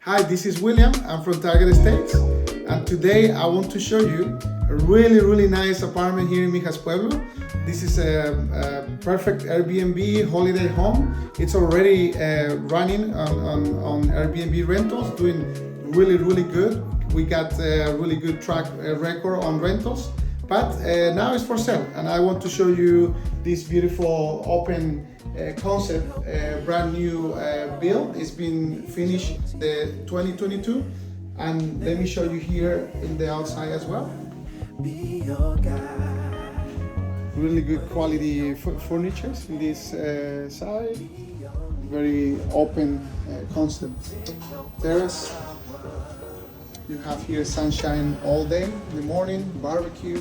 Hi, this is William. I'm from Target Estates, and today I want to show you a really nice apartment here in Mijas Pueblo. This is a perfect Airbnb holiday home. It's already running on Airbnb rentals, doing really good. We got a really good track record on rentals, but now it's for sale, and I want to show you this beautiful open concept, brand new build. It's been finished 2022, and let me show you here in the outside as well. Really good quality furniture in this side. Very open concept terrace. You have here sunshine all day in the morning, barbecue,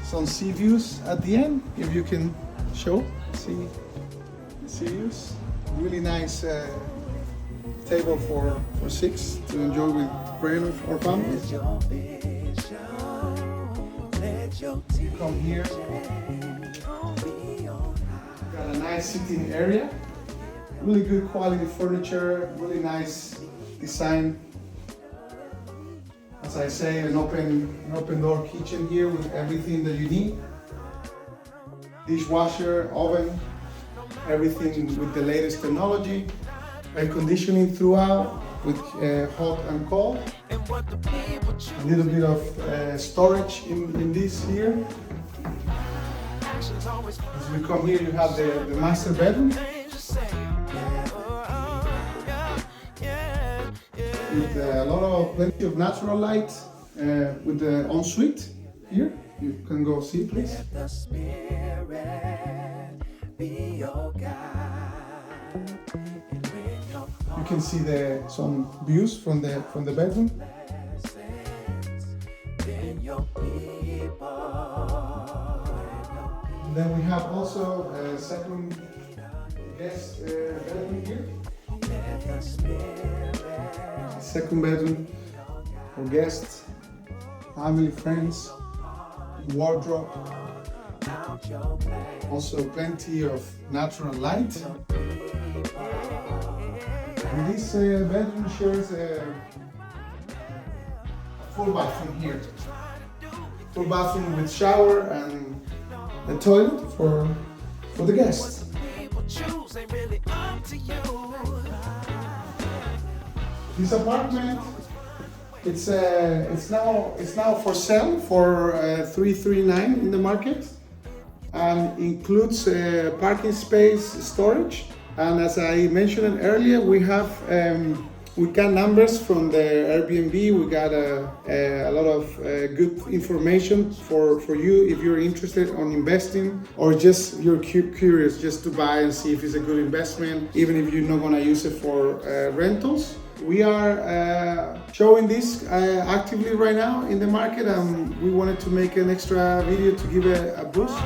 some sea views at the end, if you can see the sea views. Really nice table for six to enjoy with friends or family. You come here, got a nice sitting area, really good quality furniture, really nice design. As I say, an open door kitchen here with everything that you need. Dishwasher, oven, everything with the latest technology. Air conditioning throughout with hot and cold. A little bit of storage in this here. As we come here, you have the master bedroom. With a lot of plenty of natural light, with the ensuite here. You can go see, please. You can see some views from the bedroom. And then we have also a second guest bedroom here. Second bedroom for guests, family, friends, wardrobe. Also plenty of natural light. And this bedroom shares a full bathroom here. Full bathroom with shower and a toilet for the guests. This apartment, it's now for sale for $339 in the market, and includes parking space, storage, and as I mentioned earlier, we got numbers from the Airbnb. We got a lot of good information for you if you're interested on investing, or just you're curious just to buy and see if it's a good investment, even if you're not going to use it for rentals. We are showing this actively right now in the market, and we wanted to make an extra video to give a boost.